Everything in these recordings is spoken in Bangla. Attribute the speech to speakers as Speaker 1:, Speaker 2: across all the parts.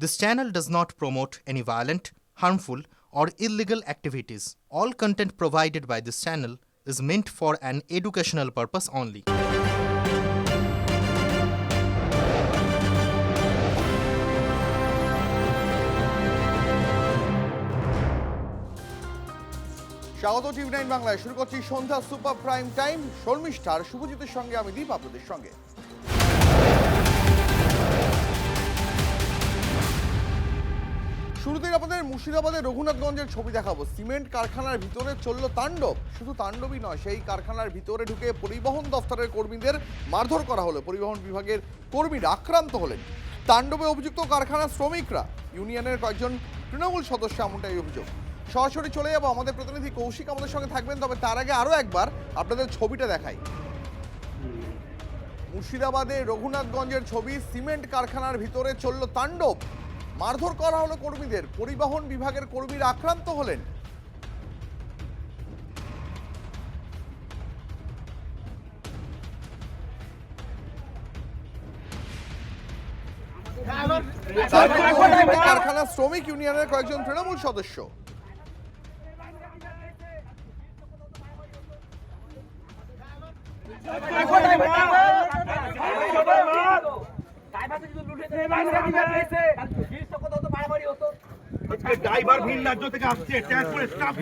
Speaker 1: This channel does not promote any violent, harmful, or illegal activities. All content provided by this channel is meant for an educational purpose only.
Speaker 2: স্বাগত টিভি9 বাংলায়। শুরু করছি সন্ধ্যা সুপার প্রাইম টাইম। শর্মিষ্ঠার শুভজিতের সঙ্গে আমি দীপ আপনাদের সঙ্গে। শুরুতেই আপনাদের মুর্শিদাবাদের রঘুনাথগঞ্জের ছবি দেখাবো। সিমেন্ট কারখানার ভিতরে চলল তাণ্ডব। শুধু তাণ্ডবই নয়, সেই কারখানার ভিতরে ঢুকে পরিবহন দফতরের কর্মীদের মারধর করা হলো। পরিবহন বিভাগের কর্মীরা আক্রান্ত হলেন। তাণ্ডবে অভিযুক্ত কারখানার শ্রমিকরা, ইউনিয়নের কয়েকজন তৃণমূল সদস্য, এমনটাই অভিযোগ। সরাসরি চলে যাবো, আমাদের প্রতিনিধি কৌশিক আমাদের সঙ্গে থাকবেন। তবে তার আগে আরও একবার আপনাদের ছবিটা দেখাই। মুর্শিদাবাদের রঘুনাথগঞ্জের ছবি। সিমেন্ট কারখানার ভিতরে চলল তাণ্ডব। মারধর করা হলো কর্মীদের। পরিবহন বিভাগের কর্মীরা আক্রান্ত হলেন। কারখানার শ্রমিক ইউনিয়নের কয়েকজন তৃণমূল সদস্য।
Speaker 3: ড্রাইভার ভিন রাজ্য থেকে আসছে, ট্রান্সপোর্ট স্টাফ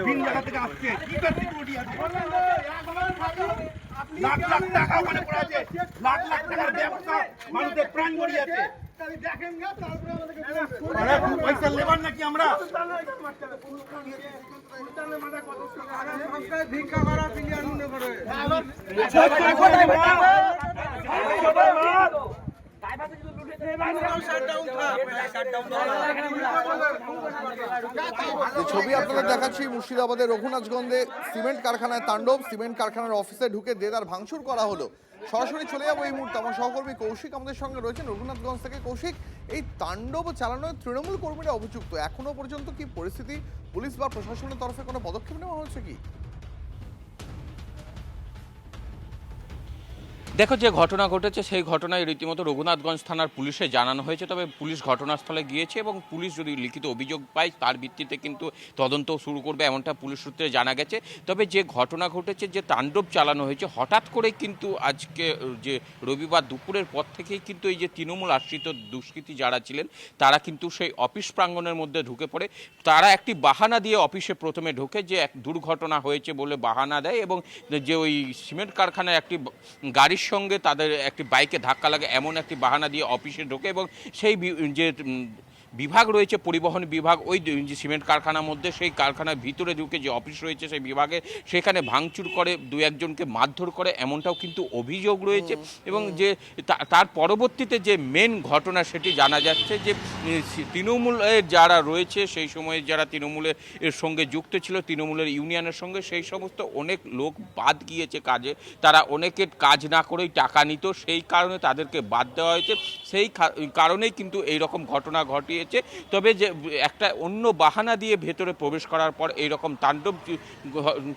Speaker 3: ভিন জায়গা থেকে আসছে, কি সিকিউরিটি আছে? লাখ লাখ টাকা ওখানে পড়ে আছে, লাখ লাখ টাকার ব্যবসা, মানুষের প্রাণ গড়িয়েছে। পয়সার লেবার নাকি আমরা? ভিক্ষা করা প্লেয়ার মনে করে
Speaker 2: ছবি আপনাদের দেখাচ্ছি। মুর্শিদাবাদের রঘুনাথগঞ্জে সিমেন্ট কারখানায় তাণ্ডব। সিমেন্ট কারখানার অফিসে ঢুকে দেদার ভাঙচুর করা হলো। সরাসরি চলে যাবো এই মুহূর্তে। আমার সহকর্মী কৌশিক আমাদের সঙ্গে রয়েছেন রঘুনাথগঞ্জ থেকে। কৌশিক, এই তাণ্ডব চালানোয় তৃণমূল কর্মীরা অভিযুক্ত। এখনো পর্যন্ত কি পরিস্থিতি? পুলিশ বা প্রশাসনের তরফে কোনো পদক্ষেপ নেওয়া হয়েছে কি?
Speaker 4: দেখো, যে ঘটনা ঘটেছে সেই ঘটনায় রীতিমতো রঘুনাথগঞ্জ থানার পুলিশে জানানো হয়েছে। তবে পুলিশ ঘটনাস্থলে গিয়েছে এবং পুলিশ যদি লিখিত অভিযোগ পায় তার ভিত্তিতে কিন্তু তদন্ত শুরু করবে, এমনটা পুলিশ সূত্রে জানা গেছে। তবে যে ঘটনা ঘটেছে, যে তাণ্ডব চালানো হয়েছে, হঠাৎ করে কিন্তু আজকে যে রবিবার দুপুরের পর থেকেই কিন্তু এই যে তৃণমূল আশ্রিত দুষ্কৃতী যারা ছিলেন তারা কিন্তু সেই অফিস প্রাঙ্গণের মধ্যে ঢুকে পড়ে। তারা একটি বাহানা দিয়ে অফিসে প্রথমে ঢোকে, যে এক দুর্ঘটনা হয়েছে বলে বাহানা দেয়, এবং যে ওই সিমেন্ট কারখানায় একটি গাড়ির সঙ্গে তাদের একটি বাইকে ধাক্কা লাগে এমন একটি বাহানা দিয়ে অফিসে ঢোকে। এবং সেই যে বিভাগ রয়েছে পরিবহন বিভাগ, ওই যে সিমেন্ট কারখানার মধ্যে, সেই কারখানার ভিতরে ঢুকে যে অফিস রয়েছে সেই বিভাগে, সেখানে ভাঙচুর করে, দু একজনকে মারধর করে, এমনটাও কিন্তু অভিযোগ রয়েছে। এবং যে তার পরবর্তীতে যে মেন ঘটনা সেটি জানা যাচ্ছে, যে তৃণমূলের যারা রয়েছে সেই সময়ে যারা তৃণমূলের সঙ্গে যুক্ত ছিল, তৃণমূলের ইউনিয়নের সঙ্গে, সেই সমস্ত অনেক লোক বাদ গিয়েছে কাজে। তারা অনেকের কাজ না করেই টাকা নিত, সেই কারণে তাদেরকে বাদ দেওয়া হয়েছে। সেই কারণেই কিন্তু এইরকম ঘটনা ঘটিয়ে। তবে যে একটা অন্য বাহানা দিয়ে ভেতরে প্রবেশ করার পর এইরকম তাণ্ডব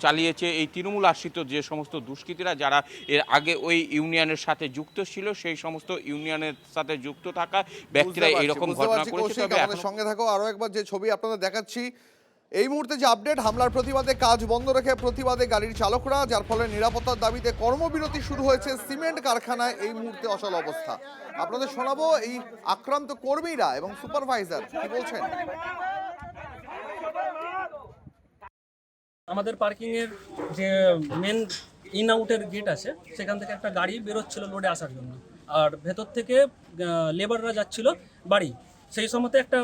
Speaker 4: চালিয়েছে এই তৃণমূল আশ্রিত যে সমস্ত দুষ্কৃতীরা, যারা এর আগে ওই ইউনিয়নের সাথে যুক্ত ছিল, সেই সমস্ত ইউনিয়নের সাথে যুক্ত থাকা ব্যক্তিরা এইরকম ঘটনা করেছে। তবে
Speaker 2: আমাদের সঙ্গে থাকো। আরো একবার যে ছবি আপনাদের দেখাচ্ছি এই মুহূর্তে, যে আপডেট, হামলার প্রতিবাদে কাজ বন্ধ রেখে প্রতিবাদে গাড়ির চালকরা, যার ফলে নিরাপত্তার দাবিতে কর্মবিরতি শুরু হয়েছে সিমেন্ট কারখানায়। এই মুহূর্তে অচল অবস্থা। আপনাদের শোনাবো এই আক্রান্ত কর্মীরা এবং সুপারভাইজার কি বলছেন।
Speaker 5: আমাদের পার্কিং এর যে মেন ইন আউটের গেট আছে, সেখান থেকে একটা গাড়ি বেরোচ্ছিল লোডে আসার জন্য, আর ভেতর থেকে লেবাররা যাচ্ছিল বাড়ি। সেই সময়তে একটা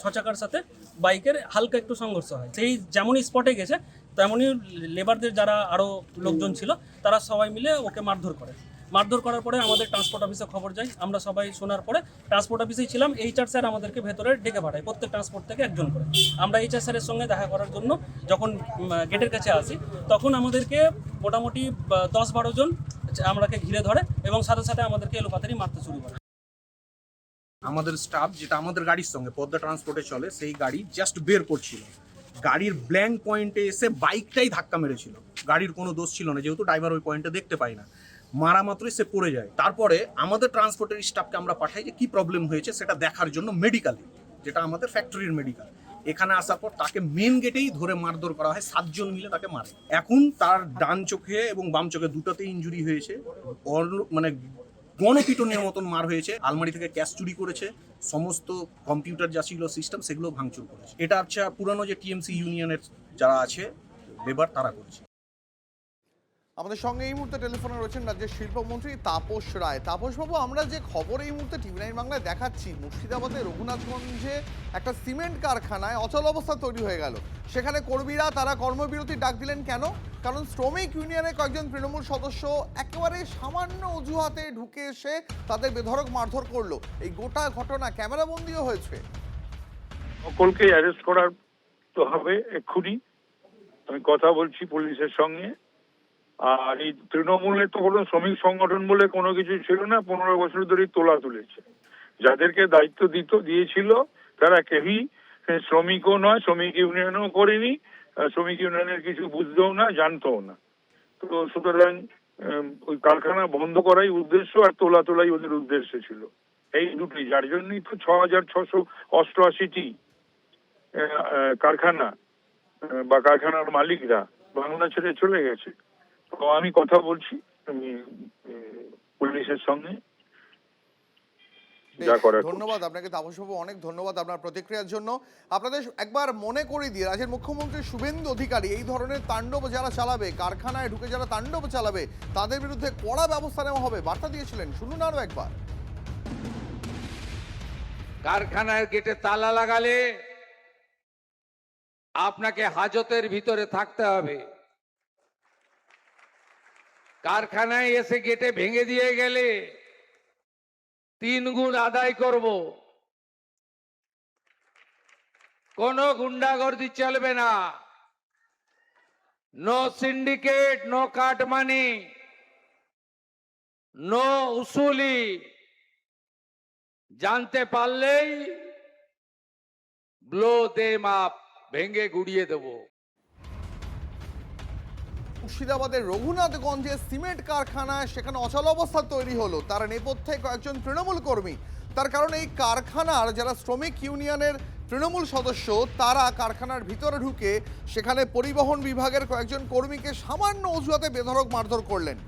Speaker 5: 6 চাকার সাথে বাইকের হালকা একটু সংঘর্ষ হয়। সেই যেমনই স্পটে গেছে তেমনই লেবারদের যারা আরও লোকজন ছিল তারা সবাই মিলে ওকে মারধর করার পরে আমাদের ট্রান্সপোর্ট অফিসে খবর যায়। আমরা সবাই শোনার পরে ট্রান্সপোর্ট অফিসেই ছিলাম। HR স্যার আমাদেরকে ভেতরে ডেকে পাঠায়, প্রত্যেক ট্রান্সপোর্ট থেকে একজন করে। আমরা HR স্যারের সঙ্গে দেখা করার জন্য যখন গেটের কাছে আসি, তখন আমাদেরকে মোটামুটি 10-12 জন আমরাকে ঘিরে ধরে এবং সাথে সাথে আমাদেরকে এলোপাতাড়ি মারতে শুরু করে।
Speaker 6: আমাদের স্টাফ, যেটা আমাদের গাড়ির সঙ্গে পদ্মা ট্রান্সপোর্টে চলে, সেই গাড়ি জাস্ট বের করছিল, গাড়ির ব্ল্যাঙ্ক পয়েন্টে এসে বাইকটাই ধাক্কা মেরেছিল। গাড়ির কোনো দোষ ছিল না, যেহেতু ড্রাইভার ওই পয়েন্টে দেখতে পাই না। মারা মাত্রই সে পড়ে যায়। তারপরে আমাদের ট্রান্সপোর্টের স্টাফকে আমরা পাঠাই যে কি প্রবলেম হয়েছে সেটা দেখার জন্য মেডিকেলে, যেটা আমাদের ফ্যাক্টরির মেডিকেল। এখানে আসার পর তাকে মেন গেটেই ধরে মারধর করা হয়, 7 জন মিলে তাকে মারে। এখন তার ডান চোখে এবং বাম চোখে দুটোতেই ইনজুরি হয়েছে, মানে গণপিটনের মতন মার হয়েছে। আলমারি থেকে ক্যাশ চুরি করেছে, সমস্ত কম্পিউটার যা ছিল সিস্টেম সেগুলো ভাঙচুর করেছে। এটা হচ্ছে পুরানো যে টিএমসি ইউনিয়নের যারা আছে লেবার তারা করেছে।
Speaker 2: আমাদের সঙ্গে এই মুহূর্তে টেলিফোনে রয়েছেন রাজ্যের শিল্পমন্ত্রী তাপস রায়। তাপসবাবু, আমরা যে খবর এই মুহূর্তে টিভি9 বাংলায় দেখাচ্ছি, মুর্শিদাবাদের রঘুনাথগঞ্জে একটা সিমেন্ট কারখানায় অচল অবস্থা তৈরি হয়ে গেল। সেখানে কর্মীরা তারা কর্মবিরতির ডাক দিলেন কেন? কারণ শ্রমিক ইউনিয়নের কয়েকজন তৃণমূল সদস্য একেবারে সামান্য অজুহাতে ঢুকে এসে তাদের বেধড়ক মারধর করলো। এই গোটা ঘটনা ক্যামেরাবন্দিও হয়েছে।
Speaker 7: সকলকে অ্যারেস্ট করার তো হবে এক্ষুনি। আমি কথা বলছি পুলিশের সঙ্গে। আর এই তৃণমূলের তো কোনো শ্রমিক সংগঠন বলে কোনো কিছু ছিল না, 15 বছর ধরে তোলা তুলেছে। যাদেরকে দায়িত্ব দিয়েছিল তারা কেউই শ্রমিকও নয়, শ্রমিক ইউনিয়নও করেনি, শ্রমিক ইউনিয়নের কিছু বুঝতেও না, জানতেও না। তো সুতরাং ওই কারখানা বন্ধ করাই উদ্দেশ্য, আর তোলাই ওদের উদ্দেশ্য ছিল। এই দুটোই, যার জন্যই তো 6688টি কারখানা বা কারখানার মালিকরা বাংলা ছেড়ে চলে গেছে। তো আমি কথা বলছি পুলিশের সঙ্গে।
Speaker 2: ধন্যবাদ আপনাকে তাপসবাবু, অনেক ধন্যবাদ আপনার প্রতিক্রিয়ার জন্য। আপনাদের একবার মনে করিয়ে দিয়ে, রাজ্যের মুখ্যমন্ত্রী শুভেন্দু অধিকারী এই ধরনের তাণ্ডব যারা চালাবে, কারখানায় ঢুকে যারা তাণ্ডব চালাবে, তাদের বিরুদ্ধে কড়া ব্যবস্থা নেওয়া হবে বার্তা দিয়েছিলেন। শুনুন আরো একবার।
Speaker 8: কারখানার গেটে তালা লাগালে আপনাকে হাজতের ভিতরে থাকতে হবে। কারখানায় এসে গেটে ভেঙে দিয়ে গেলে 3 গুণ আদায় করব। কোনো গুন্ডাগর্দি চলবে না। নো সিন্ডিকেট, নো কাট মানি, নো উসুলি। জানতে পারলেই ব্লো দেম আপ, ভেঙে গুড়িয়ে দেবো।
Speaker 2: মুর্শিদাবাদের রঘুনাথগঞ্জে সিমেন্ট কারখানায় সেখানে অচল অবস্থা তৈরি হলো, তার নেপথ্যে কয়েকজন তৃণমূল কর্মী। তার কারণ এই কারখানার যারা শ্রমিক ইউনিয়নের তৃণমূল সদস্য, তারা কারখানার ভিতরে ঢুকে সেখানে পরিবহন বিভাগের কয়েকজন কর্মীকে সামান্য অজুহাতে বেধড়ক মারধর করলেন।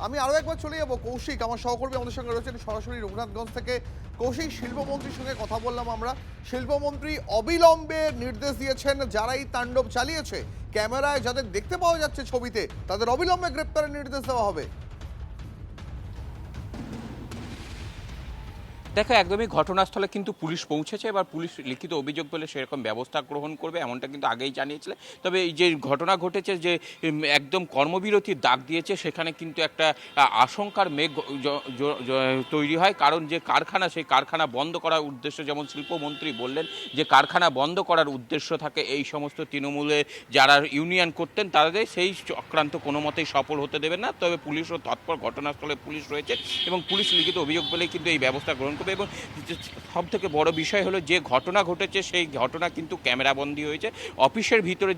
Speaker 2: আমি আরও একবার চলে যাবো কৌশিক, আমার সহকর্মী আমাদের সঙ্গে রয়েছেন সরাসরি রঘুনাথগঞ্জ থেকে। কৌশিক, শিল্পমন্ত্রীর সঙ্গে কথা বললাম আমরা। শিল্পমন্ত্রী অবিলম্বে নির্দেশ দিয়েছেন যারা এই তাণ্ডব চালিয়েছে, ক্যামেরায় যাদের দেখতে পাওয়া যাচ্ছে ছবিতে, তাদের অবিলম্বে গ্রেপ্তারের নির্দেশ দেওয়া হবে।
Speaker 4: দেখো, একদমই ঘটনাস্থলে কিন্তু পুলিশ পৌঁছেছে। এবার পুলিশ লিখিত অভিযোগ পেলে সেরকম ব্যবস্থা গ্রহণ করবে, এমনটা কিন্তু আগেই জানিয়েছিল। তবে এই যে ঘটনা ঘটেছে, যে একদম কর্মবিরতির ডাক দিয়েছে, সেখানে কিন্তু একটা আশঙ্কার মেঘ তৈরি হয়। কারণ যে কারখানা, সেই কারখানা বন্ধ করার উদ্দেশ্য, যেমন শিল্পমন্ত্রী বললেন যে কারখানা বন্ধ করার উদ্দেশ্য থাকে এই সমস্ত তৃণমূলে যারা ইউনিয়ন করতেন, তাদের সেই চক্রান্ত কোনো মতেই সফল হতে দেবে না। তবে পুলিশও তৎপর, ঘটনাস্থলে পুলিশ রয়েছে এবং পুলিশ লিখিত অভিযোগ পেলেই কিন্তু এই ব্যবস্থা গ্রহণ করবে। এবং সব থেকে বড় বিষয় হলো, যে ঘটনা ঘটেছে সেই ঘটনা কিন্তু ক্যামেরাবন্দি হয়েছে। অফিসের ভিতরে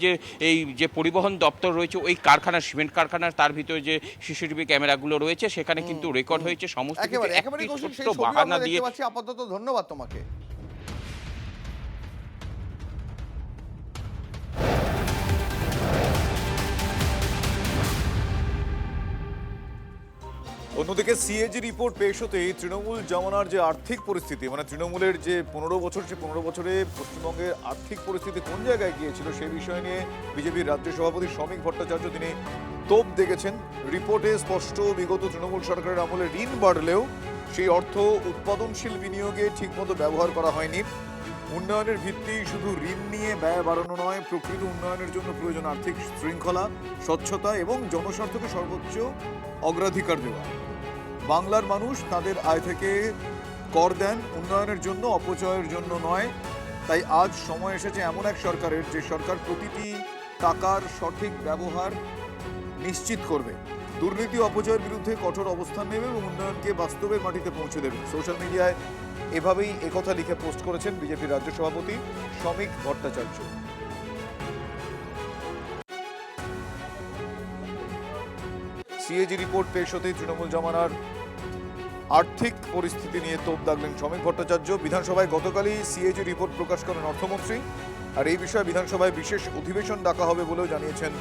Speaker 4: যে পরিবহন দপ্তর রয়েছে, ওই কারখানার, সিমেন্ট কারখানার, তার ভিতরে যে সিসিটিভি ক্যামেরাগুলো রয়েছে সেখানে কিন্তু রেকর্ড হয়েছে সমস্ত কিছু।
Speaker 2: একেবারে ছোট্ট বাহানা দিয়ে আপাতত ধন্যবাদ তোমাকে।
Speaker 9: অন্যদিকে সিএজি রিপোর্ট পেশ হতেই তৃণমূল জমানার যে আর্থিক পরিস্থিতি, মানে তৃণমূলের যে 15 বছর, সে 15 বছরে পশ্চিমবঙ্গের আর্থিক পরিস্থিতি কোন জায়গায় গিয়েছিল সেই বিষয় নিয়ে বিজেপির রাজ্য সভাপতি শ্রমিক ভট্টাচার্য তিনি তোপ দেখেছেন। রিপোর্টে স্পষ্ট, বিগত তৃণমূল সরকারের আমলে ঋণ বাড়লেও সেই অর্থ উৎপাদনশীল বিনিয়োগে ঠিকমতো ব্যবহার করা হয়নি। উন্নয়নের ভিত্তি শুধু ঋণ নিয়ে ব্যয় বাড়ানো নয়, প্রকৃত উন্নয়নের জন্য প্রয়োজন আর্থিক শৃঙ্খলা, স্বচ্ছতা এবং জনস্বার্থকে সর্বোচ্চ অগ্রাধিকার দেওয়া। বাংলার মানুষ তাদের আয় থেকে কর দেন উন্নয়নের জন্য, অপচয়ের জন্য নয়। তাই আজ সময় এসেছে এমন এক সরকারের, যে সরকার প্রতিটি টাকার সঠিক ব্যবহার নিশ্চিত করবে, দুর্নীতি অপচয়ের বিরুদ্ধে কঠোর অবস্থান নেবে এবং উন্নয়নকে বাস্তবের মাটিতে পৌঁছে দেবে। সোশ্যাল মিডিয়ায় এভাবেই একথা লিখে পোস্ট করেছেন বিজেপির রাজ্য সভাপতি শ্রমিক ভট্টাচার্য। সিএজি রিপোর্ট পেশ হতেই তৃণমূল জমানার আর্থিক পরিস্থিতি নিয়ে তোপ দাগলেন শ্রমিক ভট্টাচার্য। বিধানসভায় গতকালই সিএজি রিপোর্ট প্রকাশ করেন অর্থমন্ত্রী, আর এই বিষয়ে বিধানসভায় বিশেষ অধিবেশন ডাকা হবে বলেও জানিয়েছেন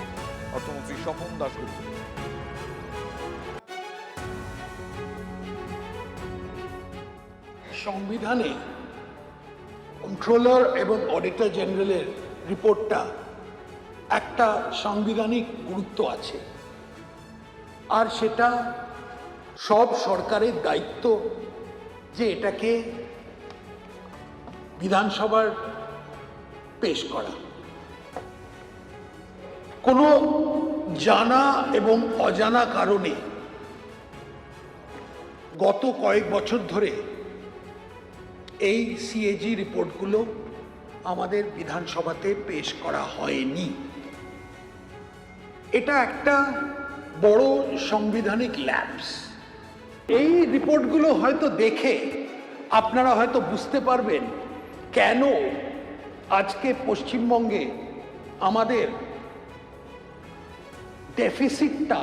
Speaker 9: অর্থমন্ত্রী স্বপন দাশগুপ্ত।
Speaker 10: সংবিধানে কন্ট্রোলার এবং অডিটর জেনারেলের রিপোর্টটা একটা সাংবিধানিক গুরুত্ব আছে, আর সেটা সব সরকারের দায়িত্ব যে এটাকে বিধানসভার পেশ করা। কোনো জানা এবং অজানা কারণে গত কয়েক বছর ধরে এই সিএজি রিপোর্টগুলো আমাদের বিধানসভাতে পেশ করা হয়নি। এটা একটা বড় সাংবিধানিক ল্যাপস। এই রিপোর্টগুলো হয়তো দেখে আপনারা হয়তো বুঝতে পারবেন কেন আজকে পশ্চিমবঙ্গে আমাদের ডেফিসিটটা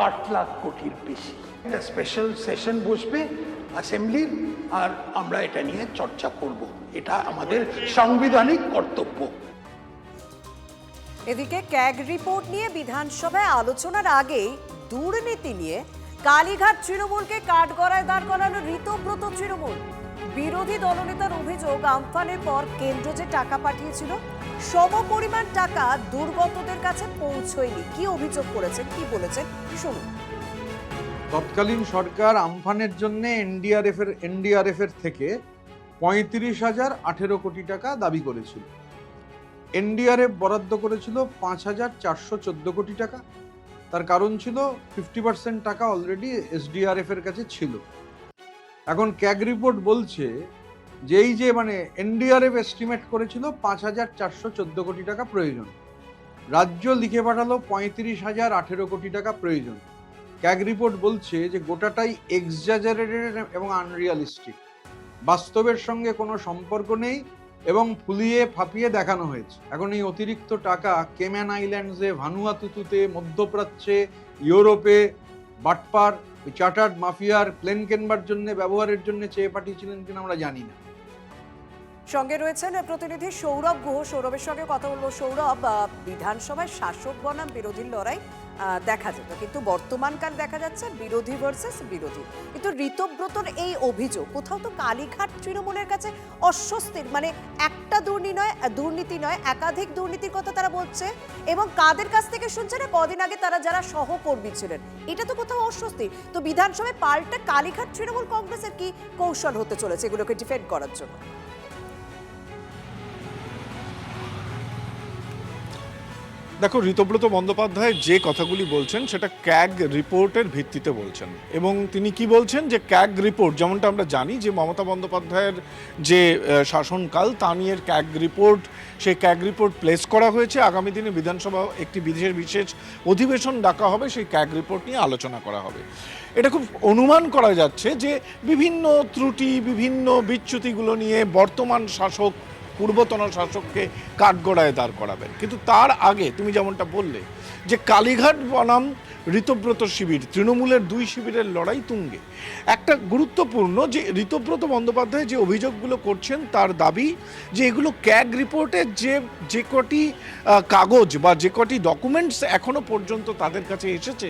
Speaker 10: 8 লাখ কোটির বেশি। একটা স্পেশাল সেশন বসবে অ্যাসেম্বলির, আর আমরা এটা নিয়ে চর্চা করব। এটা আমাদের সাংবিধানিক কর্তব্য।
Speaker 11: এদিকে ক্যাগ রিপোর্ট নিয়ে বিধানসভায় আলোচনার আগেই দুর্নীতি নিয়ে কালীঘাট তৃণমূলকে কাঠগড়ায় দাঁড় করালো ঋতব্রত তৃণমূল। বিরোধী দলনেতার অভিযোগ, আমফানের পর কেন্দ্র যে টাকা পাঠিয়েছিল সমপরিমাণ টাকা দুর্গতদের কাছে পৌঁছয়নি। কি অভিযোগ করেছেন, কি বলেছেন শুনুন।
Speaker 12: তৎকালীন সরকার আমফানের জন্য এনডিআরএফ এর থেকে 35,018 কোটি টাকা দাবি করেছিল। এনডিআরএফ বরাদ্দ করেছিল 5,414 কোটি টাকা। তার কারণ ছিল 50% টাকা অলরেডি এসডিআরএফ এর কাছে ছিল। এখন ক্যাগ রিপোর্ট বলছে যে এই যে এনডিআরএফ এস্টিমেট করেছিল 5,414 কোটি টাকা প্রয়োজন, রাজ্য লিখে পাঠালো 35,018 কোটি টাকা প্রয়োজন। ক্যাগ রিপোর্ট বলছে যে গোটাটাই এক্সাজারেটেড এবং আনরিয়ালিস্টিক, বাস্তবের সঙ্গে কোনো সম্পর্ক নেই এবং ফুলিয়ে ফাঁপিয়ে দেখানো হয়েছে। এখন এই অতিরিক্ত টাকা কেম্যান আইল্যান্ডসে, ভানুয়াতুতুতে, মধ্যপ্রাচ্যে, ইউরোপে বাটপার চার্টার্ড মাফিয়ার প্লেন কেনবার জন্য ব্যবহারের জন্য চেয়ে পাঠিয়েছিলেন কিনা আমরা জানি না।
Speaker 11: সঙ্গে রয়েছেন প্রতিনিধি সৌরভ গুহ। সৌরভের সঙ্গে কথা বলবো। সৌরভ, বিধানসভায় শাসক বনাম বিরোধীর লড়াই দেখা যেত, কিন্তু বর্তমানকাল দেখা যাচ্ছে বিরোধী ভার্সেস বিরোধী। কিন্তু ঋতব্রতর এই অভিযোগ, কোথাও তো কালীঘাট তৃণমূলের কাছে অস্বস্তির, একটা দুর্নীতি নয় একাধিক দুর্নীতির কথা তারা বলছে, এবং কাদের কাছ থেকে শুনছে না, কদিন আগে তারা যারা সহকর্মী ছিলেন, এটা তো কোথাও অস্বস্তি। তো বিধানসভায় পাল্টা কালীঘাট তৃণমূল কংগ্রেসের কি কৌশল হতে চলেছে এগুলোকে ডিফেন্ড করার জন্য?
Speaker 13: দেখো, ঋতব্রত বন্দ্যোপাধ্যায় যে কথাগুলি বলছেন সেটা ক্যাগ রিপোর্টের ভিত্তিতে বলছেন, এবং তিনি কি বলছেন যে ক্যাগ রিপোর্ট, যেমনটা আমরা জানি যে মমতা বন্দ্যোপাধ্যায়ের যে শাসনকাল তা নিয়ে ক্যাগ রিপোর্ট, সেই ক্যাগ রিপোর্ট প্লেস করা হয়েছে। আগামী দিনে বিধানসভা একটি বিশেষ অধিবেশন ডাকা হবে, সেই ক্যাগ রিপোর্ট নিয়ে আলোচনা করা হবে। এটা খুব অনুমান করা যাচ্ছে যে বিভিন্ন ত্রুটি, বিভিন্ন বিচ্যুতিগুলো নিয়ে বর্তমান শাসক পূর্বতন শাসককে কাঠগড়ায় দাঁড় করাবেন। কিন্তু তার আগে তুমি যেমনটা বললে যে কালীঘাট বনাম ঋতব্রত শিবির, তৃণমূলের দুই শিবিরের লড়াই তুঙ্গে। একটা গুরুত্বপূর্ণ যে ঋতব্রত বন্দ্যোপাধ্যায় যে অভিযোগগুলো করছেন, তার দাবি যে এগুলো ক্যাগ রিপোর্টের যে কটি কাগজ বা যে কটি ডকুমেন্টস এখনো পর্যন্ত তাদের কাছে এসেছে,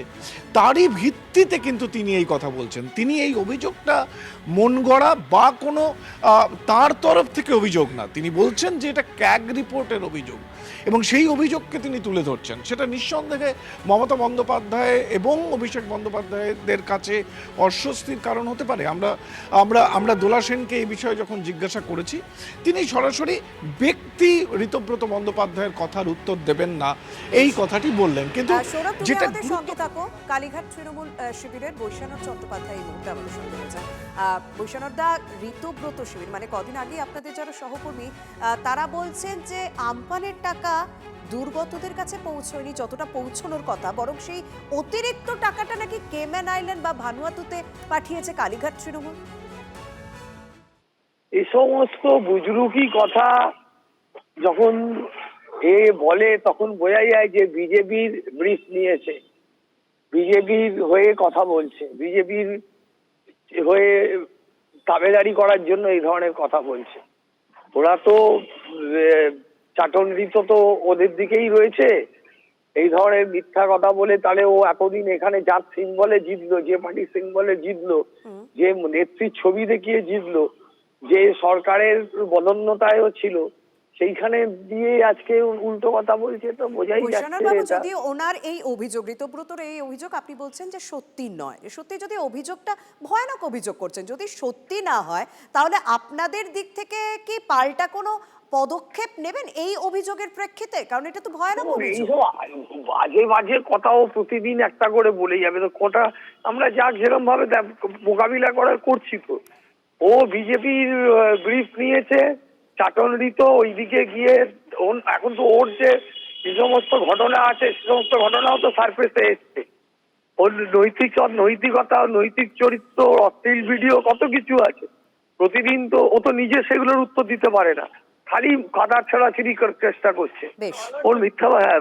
Speaker 13: তারই ভিত্তিতে কিন্তু তিনি এই কথা বলছেন। তিনি এই অভিযোগটা মন গড়া বা কোনো তার তরফ থেকে অভিযোগ না, তিনি বলছেন যে এটা ক্যাগ রিপোর্টের অভিযোগ, এবং সেই অভিযোগকে তিনি তুলে ধরছেন। সেটা নিঃসন্দেহে মমতা বন্দ্যোপাধ্যায় এবং অভিষেক বন্দ্যোপাধ্যায়দের কাছে অস্বস্তির কারণ হতে পারে। আমরা দোলা সেনকে এই বিষয়ে যখন জিজ্ঞাসা করেছি, তিনি সরাসরি ব্যক্তি ঋতব্রত বন্দ্যোপাধ্যায়ের কথার উত্তর দেবেন না এই কথাটি বললেন। কিন্তু যেটা
Speaker 11: সঙ্গে থাকো, কালীঘাট তৃণমূল শিবিরের বৈশানর চট্টোপাধ্যায় এই মুহূর্তে আমাদের সঙ্গে রয়েছে। বৈশানর দা, ঋতব্রত শিবির কদিন আগে আপনাদের যারা সহকর্মী তারা বলছেন যে আমফানের টাকা দুর্গতদের কাছে পৌঁছয়নি যতটা পৌঁছানোর কথা, বরং সেই অতিরিক্ত টাকাটা নাকি কেম্যান আইল্যান্ড বা ভানুয়াতুতে পাঠিয়েছে কালীঘাট তৃণমূল।
Speaker 14: এই সমস্ত বুজরুকি কথা যখন বলে তখন বোঝা যায় যে বিজেপির ব্রিফ নিয়েছে। বিজেপির হয়ে কথা বলছে, বিজেপির হয়ে তাবেদারি করার জন্য এই ধরনের কথা বলছে। ওরা তো চাটনৃত তো ওদের দিকেই রয়েছে। এই ধরনের মিথ্যা কথা বলে তাহলে ও এতদিন এখানে যার সিম্বলে জিতলো, যে পার্টির সিম্বলে জিতলো, যে নেত্রীর ছবি দেখিয়ে জিতলো, যে সরকারের বদন্যতায়ও ছিল, সেইখানে দিয়ে আজকে উল্টো কথা বলছে, তো বোঝাই
Speaker 11: বৈশ্বনাথ
Speaker 14: যাচ্ছে
Speaker 11: বাবু,
Speaker 14: এটা।
Speaker 11: যদি ওনার এই অভিযোগ, ঋতব্রতর এই অভিযোগ আপনি বলছেন যে সত্যি নয়, সত্যি যদি অভিযোগটা ভয়ানক অভিযোগ করছেন, যদি সত্যি না হয় তাহলে আপনাদের দিক থেকে কি পাল্টা কোনো পদক্ষেপ নেবেন এই অভিযোগের প্রেক্ষিতে? কারণ এটা তো ভয়ানক অভিযোগ।
Speaker 14: এইসব বাজে বাজে কথাও প্রতিদিন একটা করে বলে যাবে, তো কোটা আমরা যা যেরকম ভাবে মোকাবিলা করার করছি। তো ও বিজেপির ব্রিফ নিয়েছে, চাটনরিত ওইদিকে গিয়ে এখন তো ওর যে সমস্ত ঘটনা আছে সে সমস্ত ঘটনাও তো সারফেসে এসছে। ওর নৈতিকতা, নৈতিক চরিত্র, অশ্লীল ভিডিও, কত কিছু আছে। প্রতিদিন তো ও তো নিজে সেগুলোর উত্তর দিতে পারে না, খালি কাদার ছড়াছড়ি চেষ্টা করছে। ওর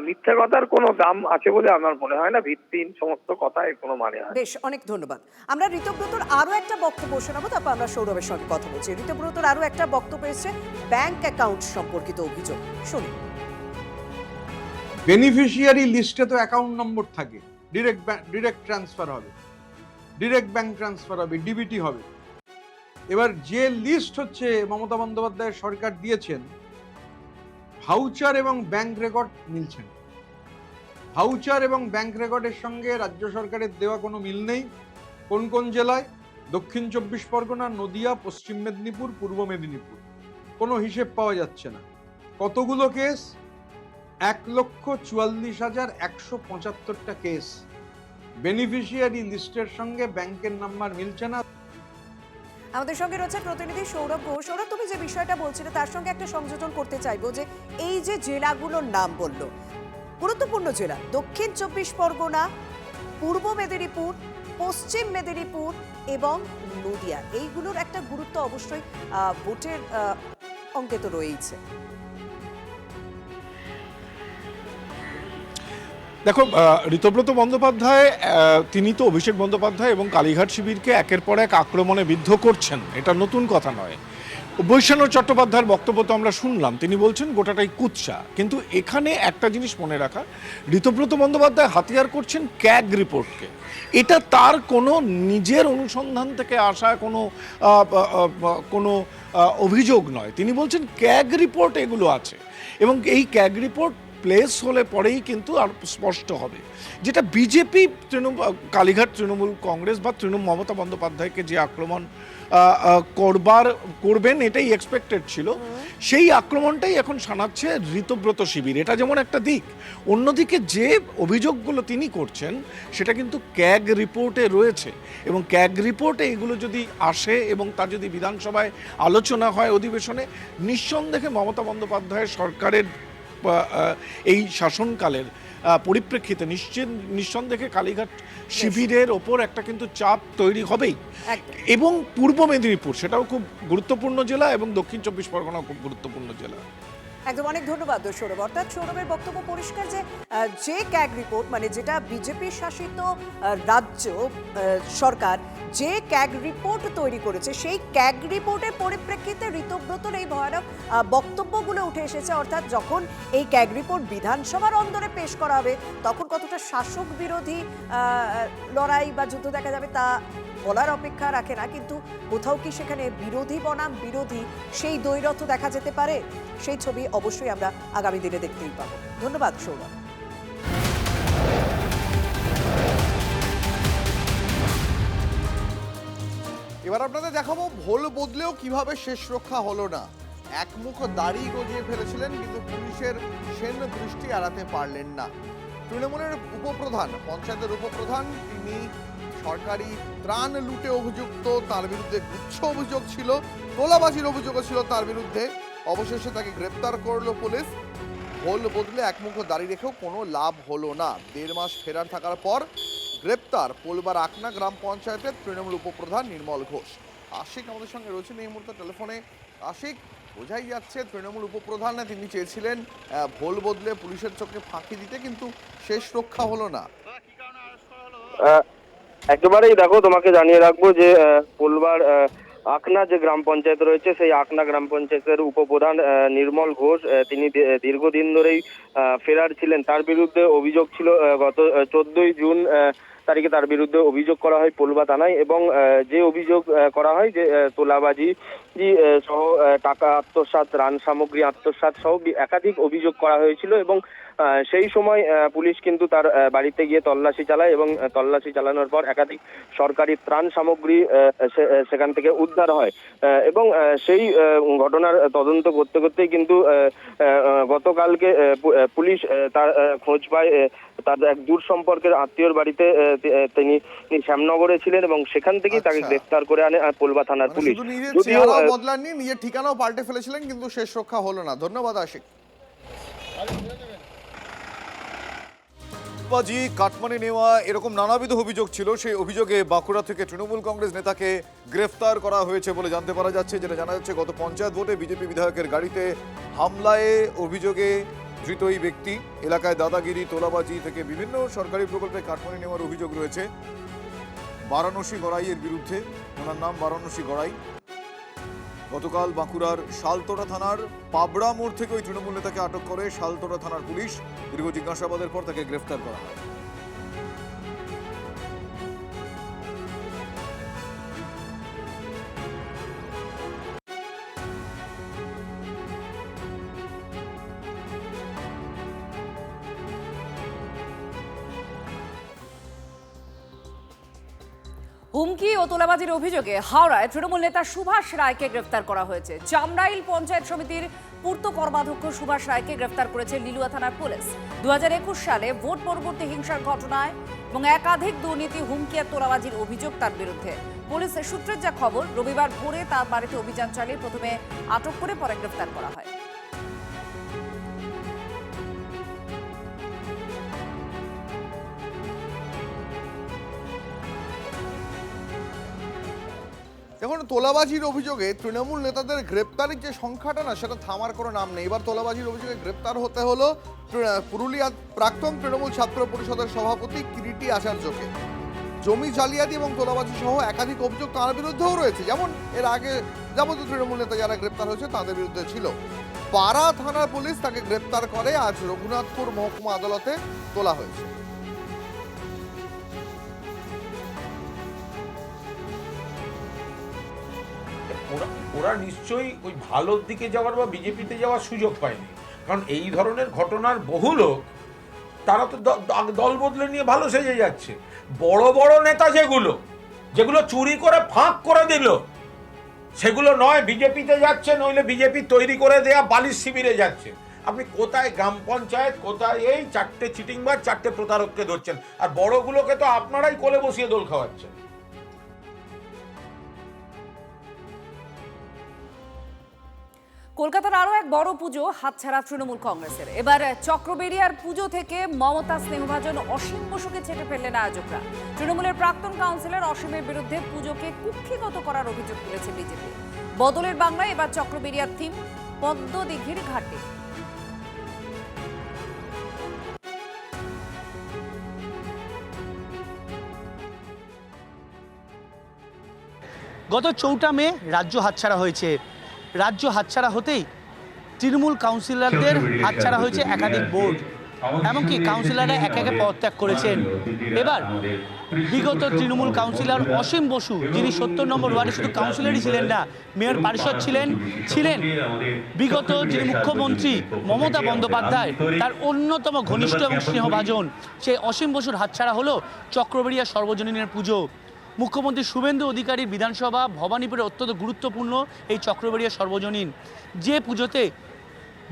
Speaker 14: মিথ্যা কথার কোনো দাম আছে বলে আমার মনে হয় না। ভিত্তিহীন সমস্ত কথায় কোনো মানে হয়।
Speaker 11: বেশ, অনেক ধন্যবাদ। আমরা ঋতব্রতর আরো একটা বক্তব্য শোনাবো, তারপর আমরা সৌরভের সঙ্গে কথা বলছি। ঋতব্রতর আরো একটা বক্তব্য এসেছে ব্যাংক অ্যাকাউন্ট সম্পর্কিত অভিযোগ, শুনি।
Speaker 12: বেনিফিশিয়ারি লিস্টে তো অ্যাকাউন্ট নম্বর থাকে, ডিরেক্ট ট্রান্সফার হবে, ডিরেক্ট ব্যাংক ট্রান্সফার হবে, ডিবিটি হবে। এবার যে লিস্ট হচ্ছে মমতা বন্দ্যোপাধ্যায়ের সরকার দিয়েছেন, ভাউচার এবং ব্যাংক রেকর্ড মিলছে না। ভাউচার এবং ব্যাংক রেকর্ডের সঙ্গে রাজ্য সরকারের দেওয়া কোনো মিল নেই। কোন কোন জেলায়? দক্ষিণ 24 পরগনা, নদিয়া, পশ্চিম মেদিনীপুর, পূর্ব মেদিনীপুর। কোনো হিসেব পাওয়া যাচ্ছে না। কতগুলো কেস? 1,44,175টা কেস। বেনিফিশিয়ারি লিস্টের সঙ্গে ব্যাংকের নাম্বার মিলছে না।
Speaker 11: আমাদের সঙ্গে রয়েছে প্রতিনিধি সৌরভ ঘোষ। সৌরভ, তুমি যে বিষয়টা বলছিলে তার সঙ্গে একটা সংযোজন করতে চাইবো, যে এই যে জেলাগুলোর নাম বললো, গুরুত্বপূর্ণ জেলা দক্ষিণ 24 পরগনা, পূর্ব মেদিনীপুর, পশ্চিম মেদিনীপুর এবং নদিয়া, এইগুলোর একটা গুরুত্ব অবশ্যই ভোটের অঙ্কে তো রয়েছে।
Speaker 13: দেখো, ঋতব্রত বন্দ্যোপাধ্যায় তিনি তো অভিষেক বন্দ্যোপাধ্যায় এবং কালীঘাট শিবিরকে একের পর এক আক্রমণে বিদ্ধ করছেন, এটা নতুন কথা নয়। বৈশ্বনাথ চট্টোপাধ্যায়ের বক্তব্য তো আমরা শুনলাম, তিনি বলছেন গোটাটাই কুৎসা। কিন্তু এখানে একটা জিনিস মনে রাখা, ঋতব্রত বন্দ্যোপাধ্যায় হাতিয়ার করছেন ক্যাগ রিপোর্টকে। এটা তার কোনো নিজের অনুসন্ধান থেকে আসা কোনো অভিযোগ নয়। তিনি বলছেন ক্যাগ রিপোর্ট এগুলো আছে, এবং এই ক্যাগ রিপোর্ট প্লেস হলে পরেই কিন্তু আর স্পষ্ট হবে। যেটা বিজেপি কালীঘাট তৃণমূল কংগ্রেস বা মমতা বন্দ্যোপাধ্যায়কে যে আক্রমণ করবেন এটাই এক্সপেক্টেড ছিল, সেই আক্রমণটাই এখন শানাচ্ছে ঋতব্রত শিবির। এটা যেমন একটা দিক, অন্যদিকে যে অভিযোগগুলো তিনি করছেন সেটা কিন্তু ক্যাগ রিপোর্টে রয়েছে, এবং ক্যাগ রিপোর্টে এগুলো যদি আসে এবং তা যদি বিধানসভায় আলোচনা হয় অধিবেশনে, নিঃসন্দেহে মমতা বন্দ্যোপাধ্যায়ের সরকারের এই শাসনকালের পরিপ্রেক্ষিতে নিঃসন্দেহে কালীঘাট শিবিরের ওপর একটা কিন্তু চাপ তৈরি হবেই। এবং পূর্ব মেদিনীপুর সেটাও খুব গুরুত্বপূর্ণ জেলা, এবং দক্ষিণ 24 পরগনাও খুব গুরুত্বপূর্ণ জেলা।
Speaker 11: একদম, অনেক ধন্যবাদ সৌরভ। অর্থাৎ সৌরভের বক্তব্য পরিষ্কার যে ক্যাগ রিপোর্ট, মানে যেটা বিজেপি শাসিত রাজ্য সরকার যে ক্যাগ রিপোর্ট তৈরি করেছে, সেই ক্যাগ রিপোর্টের পরিপ্রেক্ষিতে ঋতব্রতর এই ভয়ানক বক্তব্যগুলো উঠে এসেছে। অর্থাৎ যখন এই ক্যাগ রিপোর্ট বিধানসভার অন্দরে পেশ করা হবে, তখন কতটা শাসক বিরোধী লড়াই বা যুদ্ধ দেখা যাবে তা বলার অপেক্ষা রাখে না। কিন্তু কোথাও কি সেখানে বিরোধী বনাম বিরোধী সেই দ্বৈরথ দেখা যেতে পারে? সেই ছবি অবশ্যই আমরা আগামী দিনে দেখতেই পাবো। ধন্যবাদ সৌরভ।
Speaker 2: এবার আপনাদের দেখাবো ভোল বদলেও কিভাবে শেষ রক্ষা হলো না। একমুখ দাড়ি গজিয়ে ফেলেছিলেন, কিন্তু পুলিশের সেন দৃষ্টি এড়াতে পারলেন না। তৃণমূলের উপপ্রধান, পঞ্চায়েতের উপপ্রধান, তিনি সরকারি ত্রাণ লুটে অভিযুক্ত। তার বিরুদ্ধে গুচ্ছ অভিযোগ ছিল, তোলাবাজির অভিযোগও ছিল তার বিরুদ্ধে। অবশেষে তাকে গ্রেপ্তার করলো পুলিশ। ভোল বদলে একমুখ দাড়ি রেখেও কোনো লাভ হলো না। 1.5 মাস ফেরার থাকার পর গ্রেপ্তার পোলবার আকনা গ্রাম পঞ্চায়েতের তৃণমূল উপপ্রধান নির্মল ঘোষ। আশিক আমাদের সঙ্গে রয়েছেন এই মুহূর্তে টেলিফোনে। আশিক, বোঝাই যাচ্ছে তৃণমূল উপপ্রধান তিনি চেয়েছিলেন ভোল বদলে পুলিশের চোখে ফাঁকি দিতে, কিন্তু শেষ রক্ষা হলো না।
Speaker 14: একেবারেই দেখো, তোমাকে জানিয়ে রাখবো যে পোলবার আকনা যে গ্রাম পঞ্চায়েত রয়েছে, সেই আকনা গ্রাম পঞ্চায়েতের উপপ্রধান নির্মল ঘোষ, তিনি দীর্ঘদিন ধরেই ফেরার ছিলেন। তার বিরুদ্ধে অভিযোগ ছিল গত 14ই জুন তারিখে তার বিরুদ্ধে অভিযোগ করা হয় পোলবা থানায়, এবং যে অভিযোগ করা হয় যে তোলাবাজি সহ টাকা আত্মসাৎ, রান সামগ্রী আত্মসাৎ সহ একাধিক অভিযোগ করা হয়েছিল। এবং সেই সময় পুলিশ কিন্তু তার বাড়িতে গিয়ে তল্লাশি চালায়, এবং তল্লাশি চালানোর পর একাধিক সরকারি ত্রাণ সামগ্রী সেখান থেকে উদ্ধার হয়। এবং সেই ঘটনার তদন্ত করতে করতেই কিন্তু গতকালকে পুলিশ তার খোঁজ পায় তার এক দূর সম্পর্কের আত্মীয়র বাড়িতে। তিনি শ্যামনগরে ছিলেন এবং সেখান থেকেই তাকে গ্রেফতার করে আনে পোলবা থানার পুলিশ।
Speaker 2: বদলাননি, নিজের ঠিকানাও পাল্টে ফেলেছিলেন, কিন্তু শেষ রক্ষা হলো না। ধন্যবাদ আশিক।
Speaker 9: বাজি কাটমানি নেওয়া এরকম নানাবিধ অভিযোগ ছিল। সেই অভিযোগে বাঁকুড়া থেকে তৃণমূল কংগ্রেস নেতাকে গ্রেফতার করা হয়েছে বলে জানতে পারা যাচ্ছে। যেটা জানা যাচ্ছে, গত পঞ্চায়েত ভোটে বিজেপি বিধায়কের গাড়িতে হামলায় অভিযোগে ধৃত এই ব্যক্তি এলাকায় দাদাগিরি, তোলাবাজি থেকে বিভিন্ন সরকারি প্রকল্পে কাটমানি নেওয়ার অভিযোগ রয়েছে বারাণসী গড়াইয়ের বিরুদ্ধে। ওনার নাম বারাণসী গড়াই। গতকাল বাঁকুড়ার শালতোড়া থানার পাবড়া মোড় থেকে ওই তৃণমূল নেতাকে আটক করে শালতোড়া থানার পুলিশ। দীর্ঘ জিজ্ঞাসাবাদের পর তাকে গ্রেফতার করা হয়।
Speaker 11: হুমকি ও তোলাবাজির অভিযোগে হাওড়ায় তৃণমূল নেতা সুভাষ রায়কে গ্রেফতার করা হয়েছে। চামড়াইল পঞ্চায়েত সমিতির পূর্ত কর্মাধ্যক্ষ সুভাষ রায়কে গ্রেফতার করেছে লিলুয়া থানার পুলিশ। 2021 সালে ভোট পরবর্তী হিংসার ঘটনায় এবং একাধিক দুর্নীতি, হুমকি আর তোলাবাজির অভিযোগ তার বিরুদ্ধে। পুলিশের সূত্রের যা খবর, রবিবার ভোরে তার বাড়িতে অভিযান চালিয়ে প্রথমে আটক করে পরে গ্রেফতার করা হয়।
Speaker 2: এখন তোলাবাজির অভিযোগে তৃণমূল নেতাদের গ্রেপ্তারের যে সংখ্যাটা না, সেটা থামার কোনো নাম নেই। এবার তোলাবাজির অভিযোগে গ্রেপ্তার হতে হলো পুরুলিয়ার প্রাক্তন তৃণমূল ছাত্র পরিষদের সভাপতি কিরিটি আচার্যকে। জমি জালিয়াতি এবং তোলাবাজি সহ একাধিক অভিযোগ তার বিরুদ্ধেও রয়েছে, যেমন এর আগে যাবতীয় তৃণমূল নেতা যারা গ্রেপ্তার হয়েছে তাদের বিরুদ্ধে ছিল। পাড়া থানার পুলিশ তাকে গ্রেপ্তার করে আজ রঘুনাথপুর মহকুমা আদালতে তোলা হয়েছে।
Speaker 8: ওরা নিশ্চয়ই ওই ভালোর দিকে যাওয়ার বা বিজেপিতে যাওয়ার সুযোগ পায়নি, কারণ এই ধরনের ঘটনার বহু লোক তারা তো দল বদলে নিয়ে ভালো সেজে যাচ্ছে। বড় বড় নেতা যেগুলো চুরি করে ফাঁক করে দিল, সেগুলো নয় বিজেপিতে যাচ্ছে, নইলে বিজেপি তৈরি করে দেয়া বালিশ শিবিরে যাচ্ছে। আপনি কোথায় গ্রাম পঞ্চায়েত, কোথায় এই 4টে চিটিংবাজ, 4টে প্রতারককে ধরছেন, আর বড়গুলোকে তো আপনারাই কোলে বসিয়ে দোল খাওয়াচ্ছেন।
Speaker 11: কলকাতার আরো এক বড় পুজো হাতছাড়া তৃণমূল কংগ্রেসের। এবার চক্রবেড়িয়ার পুজো থেকে মমতা স্নেহভাজন অসীম বসুকে ছেটে ফেললেন আয়োজকরা। তৃণমূলের প্রাক্তন কাউন্সিলর অসীমের বিরুদ্ধে পুজোকে কুক্ষিগত করার অভিযোগ তুলেছে বিজেপি। বদলের বাংলায় এবার চক্রবেড়িয়ার থিম পদ্মদিঘির ঘাটে।
Speaker 15: গত 4 মে রাজ্য হাতছাড়া হয়েছে। রাজ্য হাতছাড়া হতেই তৃণমূল কাউন্সিলরদের হাতছাড়া হয়েছে একাধিক বোর্ড, এমনকি কাউন্সিলররা একে একে পদত্যাগ করেছেন। এবার বিগত তৃণমূল কাউন্সিলর অসীম বসু, যিনি 70 নম্বর ওয়ার্ডে শুধু কাউন্সিলরই ছিলেন না, মেয়র পারিষদ ছিলেন বিগত যিনি মুখ্যমন্ত্রী মমতা বন্দ্যোপাধ্যায় তার অন্যতম ঘনিষ্ঠ এবং স্নেহভাজন, সেই অসীম বসুর হাতছাড়া হলো চক্রবেড়িয়া সর্বজনীনের পুজো। মুখ্যমন্ত্রী শুভেন্দু অধিকারীর বিধানসভা ভবানীপুরে অত্যন্ত গুরুত্বপূর্ণ এই চক্রবেড়িয়া সর্বজনীন, যে পুজোতে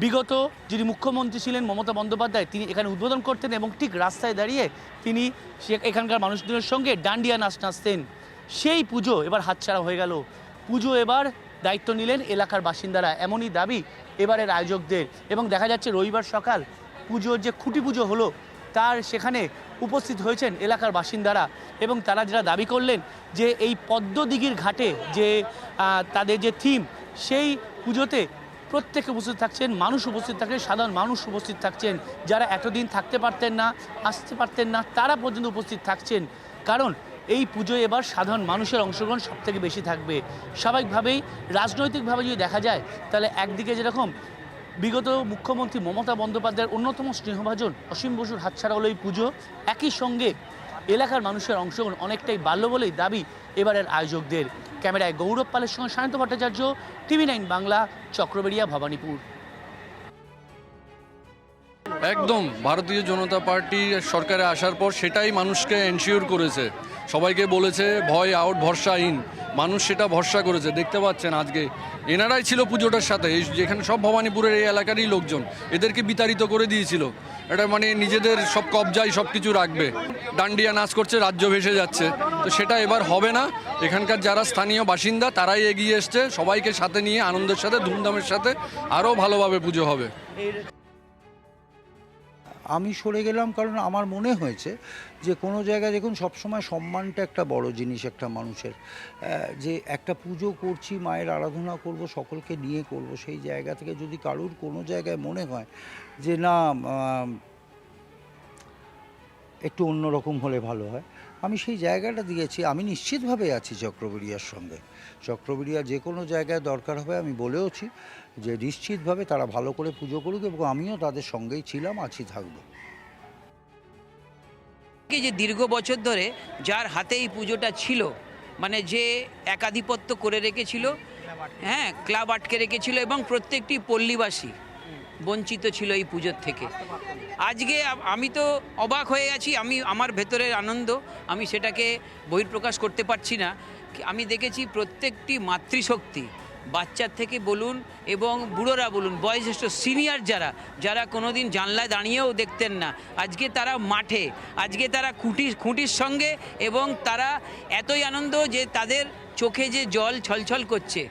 Speaker 15: বিগত যিনি মুখ্যমন্ত্রী ছিলেন মমতা বন্দ্যোপাধ্যায় তিনি এখানে উদ্বোধন করতেন এবং ঠিক রাস্তায় দাঁড়িয়ে তিনি এখানকার মানুষদের সঙ্গে ডান্ডিয়া নাচ নাচতেন। সেই পুজো এবার হাতছাড়া হয়ে গেল। পুজো এবার দায়িত্ব নিলেন এলাকার বাসিন্দারা, এমনই দাবি এবারের আয়োজকদের। এবং দেখা যাচ্ছে রবিবার সকাল পুজোর যে খুঁটি পুজো হলো তার সেখানে উপস্থিত হয়েছেন এলাকার বাসিন্দারা, এবং তারা যেটা দাবি করলেন যে এই পদ্মদিঘির ঘাটে যে তাদের যে থিম, সেই পুজোতে প্রত্যেকে উপস্থিত থাকছেন, মানুষ উপস্থিত থাকছেন, সাধারণ মানুষ উপস্থিত থাকছেন, যারা এতদিন থাকতে পারতেন না, আসতে পারতেন না, তারা পর্যন্ত উপস্থিত থাকছেন। কারণ এই পুজোয় এবার সাধারণ মানুষের অংশগ্রহণ সবথেকে বেশি থাকবে। স্বাভাবিকভাবেই রাজনৈতিকভাবে যদি দেখা যায় তাহলে একদিকে যেরকম বিগত মুখ্যমন্ত্রী মমতা বন্দ্যোপাধ্যায়ের অন্যতম স্নেহভাজন অসীম বসুর হাতছাড়া হলো এই পুজো, একই সঙ্গে এলাকার মানুষের অংশগ্রহণ অনেকটাই বাড়ল বলেই দাবি এবারের আয়োজকদের। ক্যামেরায় গৌরব পালের সঙ্গে সায়ন্ত ভট্টাচার্য, TV9 বাংলা, চক্রবেড়িয়া, ভবানীপুর।
Speaker 16: একদম ভারতীয় জনতা পার্টি সরকারে আসার পর সেটাই মানুষকে এনশিওর করেছে, সবাইকে বলেছে ভয় আউট ভরসা ইন, মানুষ সেটা ভরসা করেছে। দেখতে পাচ্ছেন আজকে এনারাই ছিল পুজোটার সাথে, যেখানে সব ভবানীপুরের এই এলাকারই লোকজন, এদেরকে বিতাড়িত করে দিয়েছিল। এটা মানে নিজেদের সব কবজায় সব কিছু রাখবে, ডান্ডিয়া নাচ করছে, রাজ্য ভেসে যাচ্ছে। তো সেটা এবার হবে না। এখানকার যারা স্থানীয় বাসিন্দা তারাই এগিয়ে এসছে, সবাইকে সাথে নিয়ে আনন্দের সাথে ধুমধামের সাথে আরও ভালোভাবে পুজো হবে।
Speaker 17: আমি সরে গেলাম কারণ আমার মনে হয়েছে যে কোনো জায়গায় দেখুন সবসময় সম্মানটা একটা বড় জিনিস একটা মানুষের, যে একটা পুজো করছি, মায়ের আরাধনা করব, সকলকে নিয়ে করব, সেই জায়গা থেকে যদি কারুর কোনো জায়গায় মনে হয় যে না একটু অন্যরকম হলে ভালো হয়, আমি সেই জায়গাটা দিয়েছি। আমি নিশ্চিতভাবে আছি চক্রবেড়িয়ার সঙ্গে। চক্রবেড়িয়া যে কোনো জায়গায় দরকার হবে আমি বলেওছি যে নিশ্চিতভাবে তারা ভালো করে পুজো করুক, এবং আমিও তাদের সঙ্গেই ছিলাম, আছি, থাকবো।
Speaker 18: যে দীর্ঘ বছর ধরে যার হাতে এই পুজোটা ছিল, মানে যে একাধিপত্য করে রেখেছিল, হ্যাঁ, ক্লাব আটকে রেখেছিল এবং প্রত্যেকটি পল্লীবাসী বঞ্চিত ছিল এই পুজোর থেকে। আজকে আমি তো অবাক হয়ে আছি, আমার ভেতরের আনন্দ আমি সেটাকে বহিঃপ্রকাশ করতে পারছি না। আমি দেখেছি প্রত্যেকটি মাতৃশক্তি, বাচ্চার থেকে বলুন এবং বুড়োরা বলুন, বয়োজ্যেষ্ঠ সিনিয়র যারা কোনোদিন জানলায় দাঁড়িয়েও দেখতেন না, আজকে তারা মাঠে, আজকে তারা খুঁটির সঙ্গে, এবং তারা এতই আনন্দ যে তাদের চোখে যে জল ছলছল করছে।